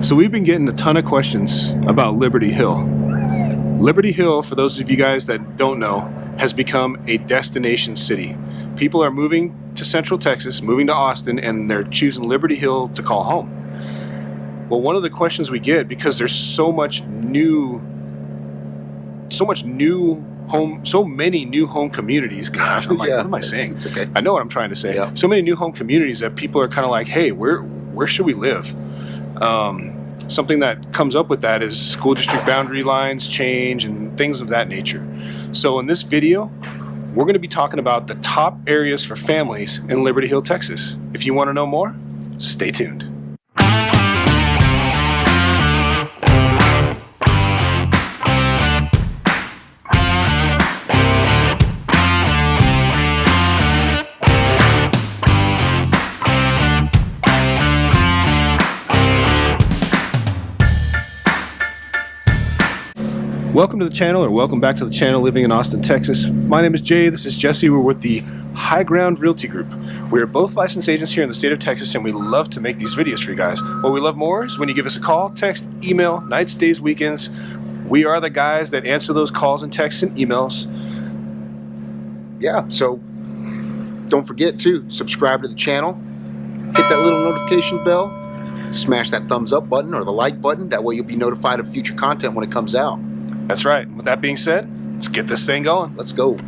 So we've been getting a ton of questions about Liberty Hill. Liberty Hill, for those of you guys that don't know, has become a destination city. People are moving to Central Texas, moving to Austin, and they're choosing Liberty Hill to call home. Well, one of the questions we get, because there's so many new home communities. Gosh, I'm like, what am I saying? It's okay. I know what I'm trying to say. Yeah. So many new home communities that people are kind of like, hey, where should we live? Something that comes up with that is school district boundary lines change and things of that nature. So in this video, we're going to be talking about the top areas for families in Liberty Hill, Texas. If you want to know more, stay tuned. Welcome to the channel, or welcome back to the channel, Living in Austin, Texas. My name is Jay, this is Jesse. We're with the High Ground Realty Group. We are both licensed agents here in the state of Texas, and we love to make these videos for you guys. What we love more is when you give us a call, text, email, nights, days, weekends. We are the guys that answer those calls and texts and emails. Yeah, so don't forget to subscribe to the channel, hit that little notification bell, smash that thumbs up button or the like button. That way you'll be notified of future content when it comes out. That's right. With that being said, let's get this thing going. Let's go.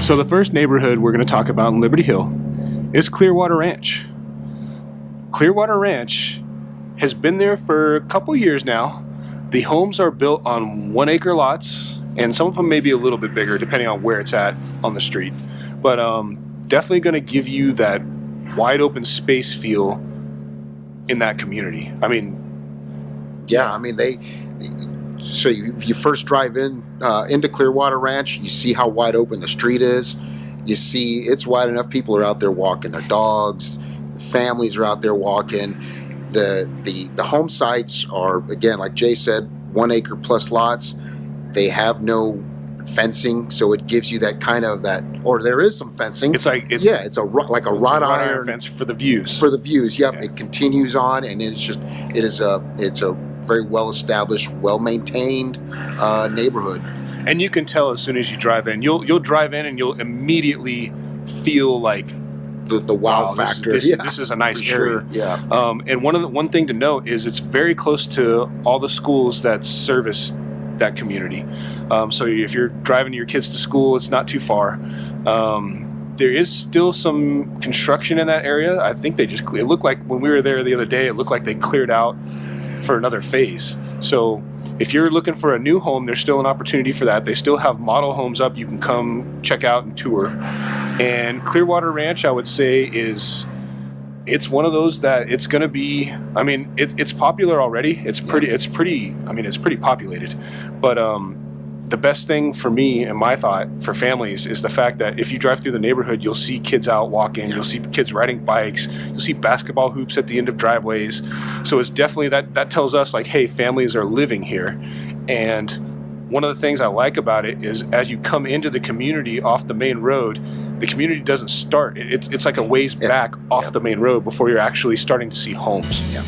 So the first neighborhood we're going to talk about in Liberty Hill is Clearwater Ranch. Clearwater Ranch has been there for a couple years now. The homes are built on 1 acre lots, and some of them may be a little bit bigger depending on where it's at on the street. But definitely going to give you that wide open space feel in that community. I mean, So you first drive into Clearwater Ranch, you see how wide open the street is. You see it's wide enough. People are out there walking their dogs. Families are out there walking. The home sites are, again, like Jay said, 1 acre plus lots. They have no fencing, so it gives you that kind of or there is some fencing. It's a wrought iron fence for the views. Yep, yeah. It continues on, and it's a very well-established, well-maintained neighborhood. And you can tell as soon as you drive in. You'll drive in and you'll immediately feel like the wow factor. This is a nice area. Sure. Yeah. And one thing to note is it's very close to all the schools that service that community. So if you're driving your kids to school, it's not too far. There is still some construction in that area. I think it looked like when we were there the other day, it looked like they cleared out for another phase. So if you're looking for a new home, there's still an opportunity for that. They still have model homes up you can come check out and tour. And Clearwater Ranch, I would say, it's one of those that it's going to be, I mean, it's popular already. It's pretty populated. But the best thing for me and my thought for families is the fact that if you drive through the neighborhood, you'll see kids out walking, you'll see kids riding bikes, you'll see basketball hoops at the end of driveways. So it's definitely that tells us like, hey, families are living here. And one of the things I like about it is as you come into the community off the main road, the community doesn't start. It's like a ways back off the main road before you're actually starting to see homes. Yeah.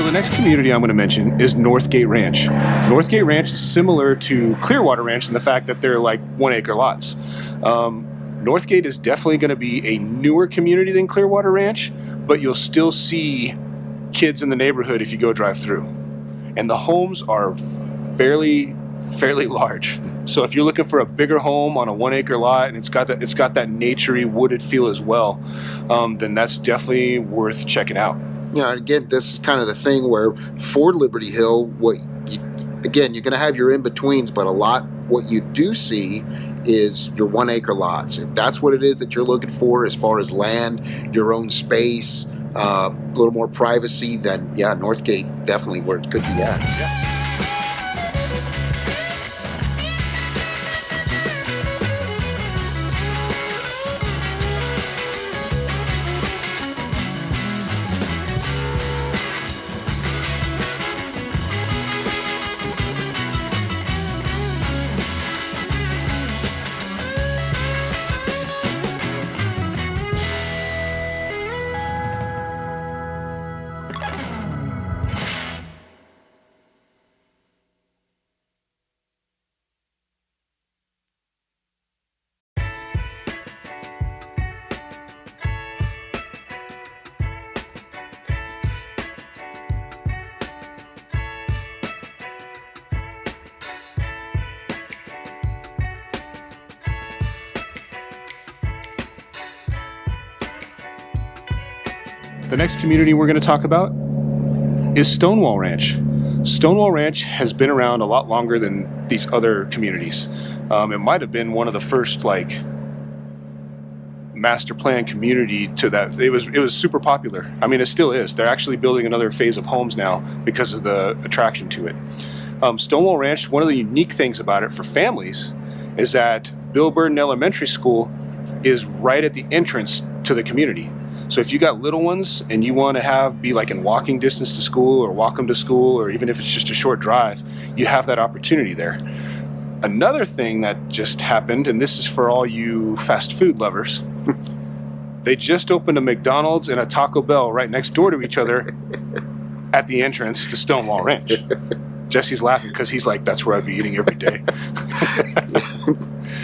the next community I'm going to mention is Northgate Ranch. Northgate Ranch is similar to Clearwater Ranch in the fact that they're like 1 acre lots. Northgate is definitely going to be a newer community than Clearwater Ranch, but you'll still see kids in the neighborhood if you go drive through. And the homes are fairly large. So if you're looking for a bigger home on a 1 acre lot and it's got that naturey wooded feel as well, then that's definitely worth checking out. Again, this is kind of the thing where for Liberty Hill, again, you're going to have your in-betweens, but what you do see is your 1 acre lots. If that's what it is that you're looking for as far as land, your own space, a little more privacy, then yeah, Northgate definitely where it could be at. Yeah. The next community we're going to talk about is Stonewall Ranch. Stonewall Ranch has been around a lot longer than these other communities. It might have been one of the first master plan community to that. It was super popular. I mean, it still is. They're actually building another phase of homes now because of the attraction to it. Stonewall Ranch, one of the unique things about it for families is that Bill Burden Elementary School is right at the entrance to the community. So if you got little ones and you want to be in walking distance to school or walk them to school, or even if it's just a short drive, you have that opportunity there. Another thing that just happened, and this is for all you fast food lovers, they just opened a McDonald's and a Taco Bell right next door to each other at the entrance to Stonewall Ranch. Jesse's laughing because he's like, that's where I'd be eating every day.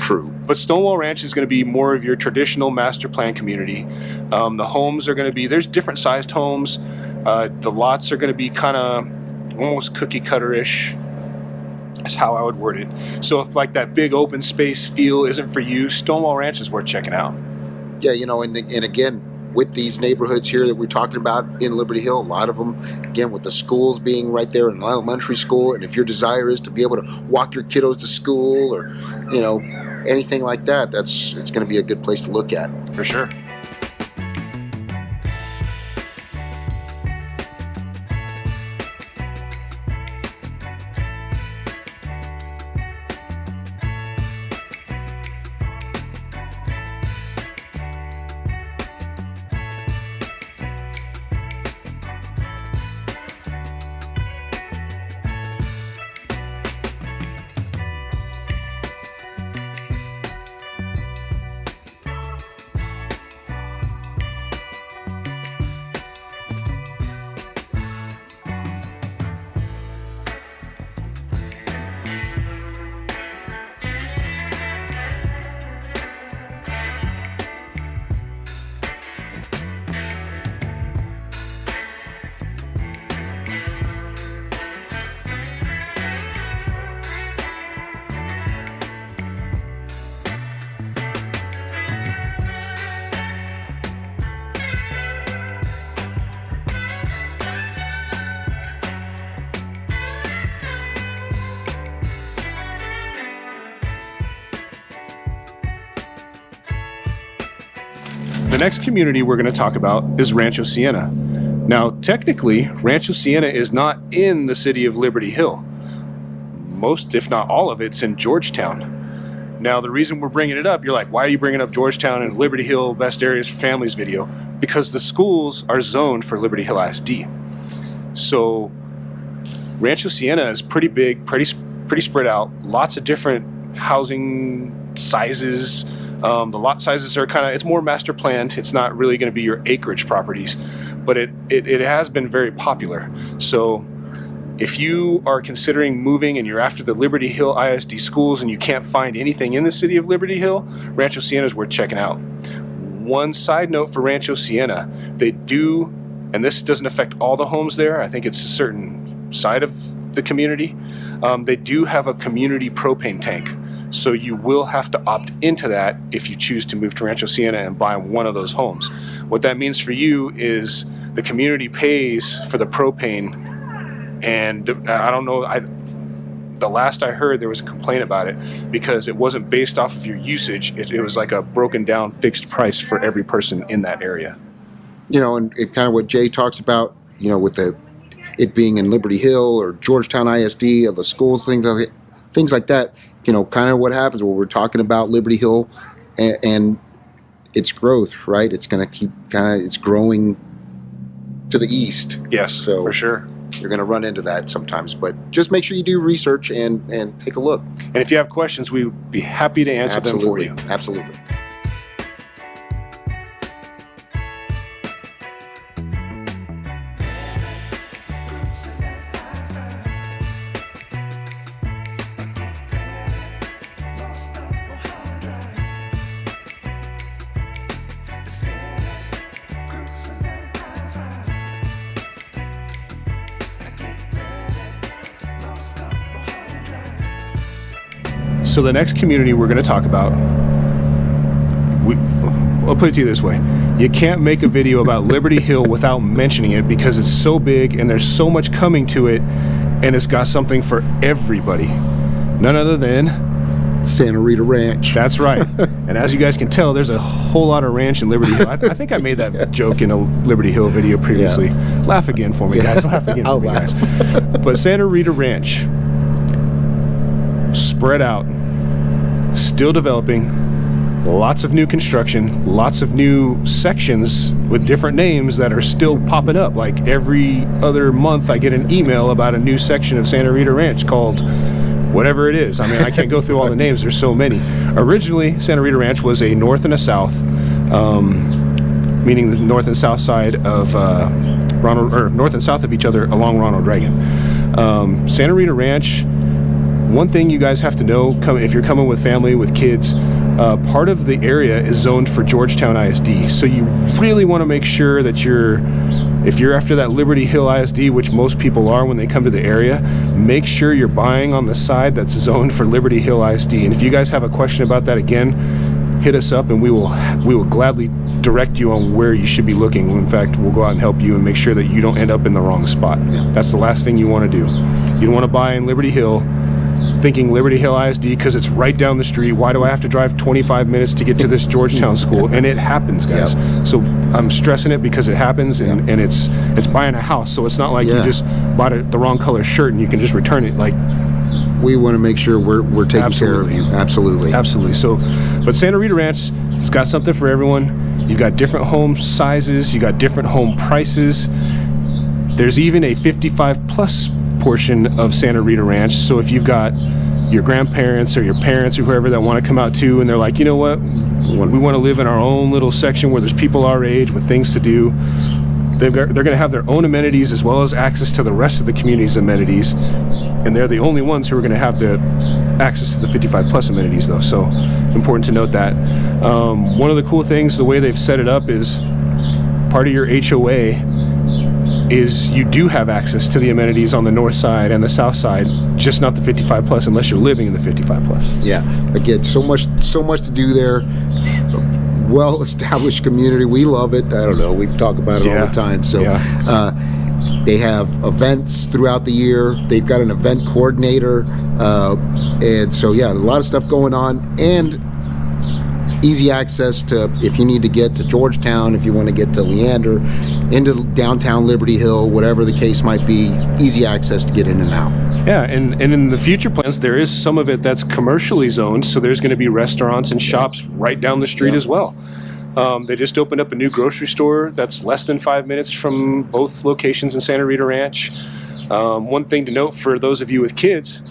True. But Stonewall Ranch is going to be more of your traditional master plan community. The homes are going to be, there's different sized homes. The lots are going to be kind of almost cookie cutter-ish. That's how I would word it. So if that big open space feel isn't for you, Stonewall Ranch is worth checking out. Yeah, and again, with these neighborhoods here that we're talking about in Liberty Hill, a lot of them, again, with the schools being right there in an elementary school, and if your desire is to be able to walk your kiddos to school or, anything like that, it's going to be a good place to look at. For sure. The next community we're going to talk about is Rancho Sienna. Now, technically, Rancho Sienna is not in the city of Liberty Hill. Most, if not all of it's in Georgetown. Now, the reason we're bringing it up, you're like, why are you bringing up Georgetown and Liberty Hill, best areas for families video? Because the schools are zoned for Liberty Hill ISD. So, Rancho Sienna is pretty big, pretty spread out, lots of different housing sizes. The lot sizes are it's more master planned. It's not really going to be your acreage properties. but it has been very popular. So if you are considering moving and you're after the Liberty Hill ISD schools and you can't find anything in the city of Liberty Hill, Rancho Sienna is worth checking out. One side note for Rancho Sienna, they do, and this doesn't affect all the homes there, I think it's a certain side of the community, they do have a community propane tank. So you will have to opt into that if you choose to move to Rancho Sienna and buy one of those homes. What that means for you is the community pays for the propane, and I don't know, the last I heard there was a complaint about it because it wasn't based off of your usage. It was like a broken down fixed price for every person in that area. And it kind of what Jay talks about, with it being in Liberty Hill or Georgetown ISD or the schools, things like that, kind of what happens when we're talking about Liberty Hill and its growth, right? It's going to keep it's growing to the east. Yes, so for sure. You're going to run into that sometimes, but just make sure you do research and take a look. And if you have questions, we would be happy to answer them for you. Absolutely. So the next community we're going to talk about, I'll put it to you this way. You can't make a video about Liberty Hill without mentioning it because it's so big and there's so much coming to it, and it's got something for everybody. None other than Santa Rita Ranch. That's right. And as you guys can tell, there's a whole lot of ranch in Liberty Hill. I think I made that joke in a Liberty Hill video previously. Yeah. Laugh again for me, guys. Laugh again for me, guys. But Santa Rita Ranch, spread out, still developing, lots of new construction, lots of new sections with different names that are still popping up. Like every other month I get an email about a new section of Santa Rita Ranch called whatever it is. I mean, I can't go through all the names. There's so many. Originally, Santa Rita Ranch was a north and a south, meaning the north and south side of north and south of each other along Ronald Reagan. Santa Rita Ranch, one thing you guys have to know, if you're coming with family, with kids, part of the area is zoned for Georgetown ISD. So you really want to make sure that if you're after that Liberty Hill ISD, which most people are when they come to the area, make sure you're buying on the side that's zoned for Liberty Hill ISD. And if you guys have a question about that, again, hit us up and we will gladly direct you on where you should be looking. In fact, we'll go out and help you and make sure that you don't end up in the wrong spot. That's the last thing you want to do. You don't want to buy in Liberty Hill thinking Liberty Hill ISD because it's right down the street. Why do I have to drive 25 minutes to get to this Georgetown school? And it happens, guys. Yep. So I'm stressing it because it happens, and it's buying a house. So it's not like you just bought the wrong color shirt and you can just return it. Like, we want to make sure we're taking care of you. Absolutely. So, but Santa Rita Ranch has got something for everyone. You've got different home sizes. You got different home prices. There's even a 55 plus portion of Santa Rita Ranch. So if you've got your grandparents or your parents or whoever that want to come out too, and they're like, you know what, we want to live in our own little section where there's people our age with things to do, they're going to have their own amenities as well as access to the rest of the community's amenities, and they're the only ones who are going to have the access to the 55 plus amenities though. So important to note that. One of the cool things, the way they've set it up is part of your HOA is you do have access to the amenities on the north side and the south side, just not the 55 plus unless you're living in the 55 plus. Yeah, again, so much to do there. Well-established community. We love it. I don't know, we've talked about it all the time. So they have events throughout the year. They've got an event coordinator. And so, a lot of stuff going on. And easy access to, if you need to get to Georgetown, if you want to get to Leander, into downtown Liberty Hill, whatever the case might be, easy access to get in and out. Yeah, and in the future plans, there is some of it that's commercially zoned, so there's going to be restaurants and shops right down the street as well. They just opened up a new grocery store that's less than 5 minutes from both locations in Santa Rita Ranch. One thing to note for those of you with kids,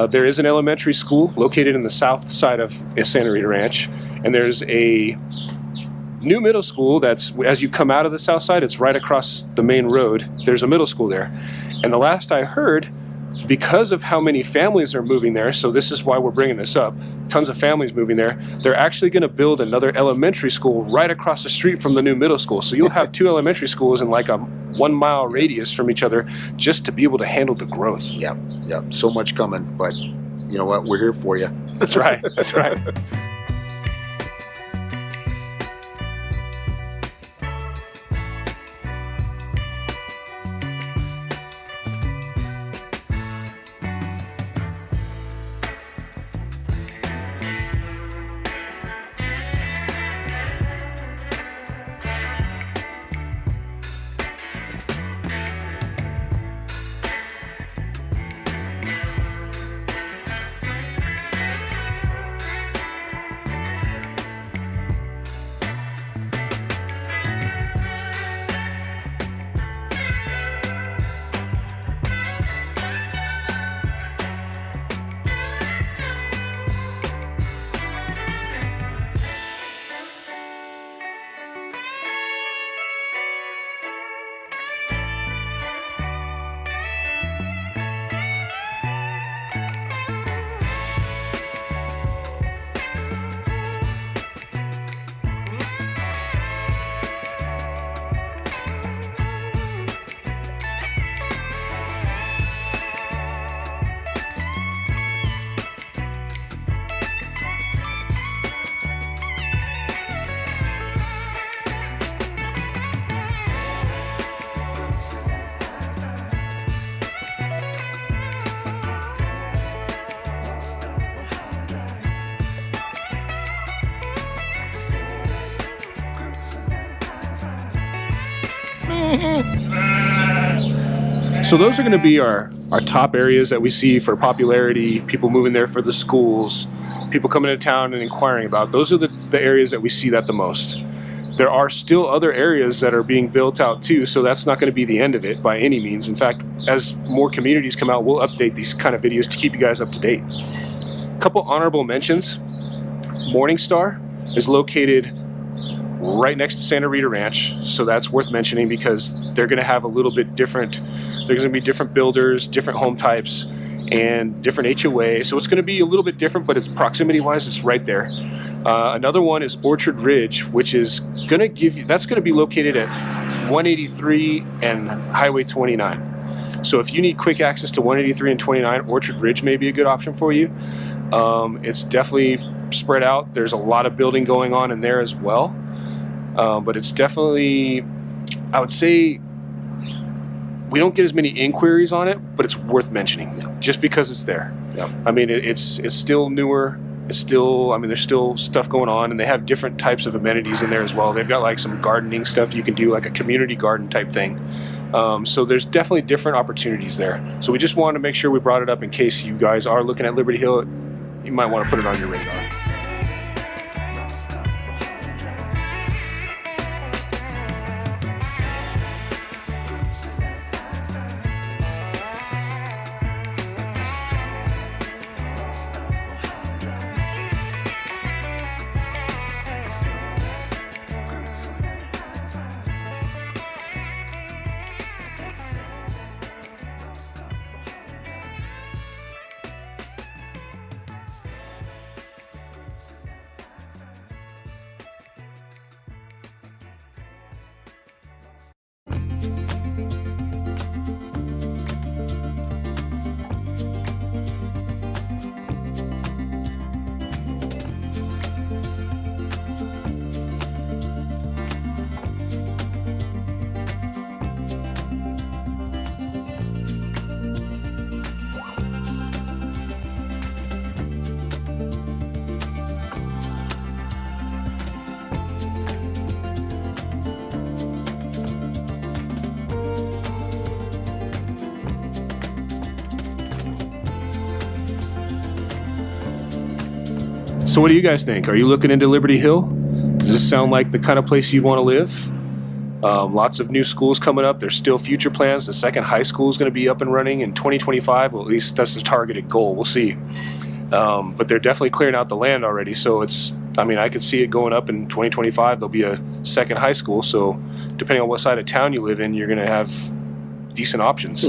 there is an elementary school located in the south side of Santa Rita Ranch, and there's a new middle school that's, as you come out of the south side, it's right across the main road. There's a middle school there. And the last I heard, because of how many families are moving there, so this is why we're bringing this up, tons of families moving there, they're actually going to build another elementary school right across the street from the new middle school. So you'll have 2 elementary schools in like a 1 mile radius from each other just to be able to handle the growth. Yep. So much coming, but you know what? We're here for you. That's right. That's right. So those are going to be our top areas that we see for popularity, people moving there for the schools, people coming into town and inquiring about. Those are the areas that we see that the most. There are still other areas that are being built out too, so that's not going to be the end of it by any means. In fact, as more communities come out, we'll update these kind of videos to keep you guys up to date. A couple honorable mentions. Morningstar is located right next to Santa Rita Ranch, so that's worth mentioning because they're going to have a little bit different, there's going to be different builders, different home types, and different HOA, so it's going to be a little bit different, but it's proximity-wise, it's right there. Another one is Orchard Ridge, which is going to give you, that's going to be located at 183 and Highway 29. So if you need quick access to 183 and 29, Orchard Ridge may be a good option for you. It's definitely spread out. There's a lot of building going on in there as well. But it's definitely, I would say, we don't get as many inquiries on it, but it's worth mentioning just because it's there. Yep. I mean, it's still newer. It's still, I mean, there's still stuff going on, and they have different types of amenities in there as well. They've got like some gardening stuff you can do, like a community garden type thing. So there's definitely different opportunities there. So we just wanted to make sure we brought it up in case you guys are looking at Liberty Hill. You might want to put it on your radar. So what do you guys think? Are you looking into Liberty Hill? Does this sound like the kind of place you'd want to live? Lots of new schools coming up. There's still future plans. The second high school is going to be up and running in 2025. Well, at least that's the targeted goal. We'll see. But they're definitely clearing out the land already, so it's I mean, I could see it going up in 2025. There'll be a second high school, so depending on what side of town you live in, you're going to have decent options.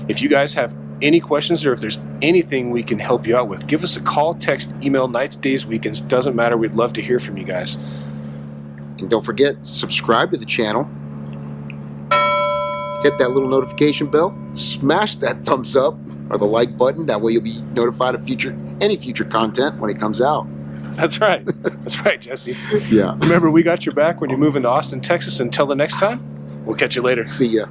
If you guys have any questions or if there's anything we can help you out with, give us a call, text, email, nights, days, weekends. Doesn't matter. We'd love to hear from you guys. And don't forget, subscribe to the channel. Hit that little notification bell. Smash that thumbs up or the like button. That way you'll be notified of any future content when it comes out. That's right. That's right, Jesse. Yeah. Remember, we got your back when you're moving to Austin, Texas. Until the next time, we'll catch you later. See ya.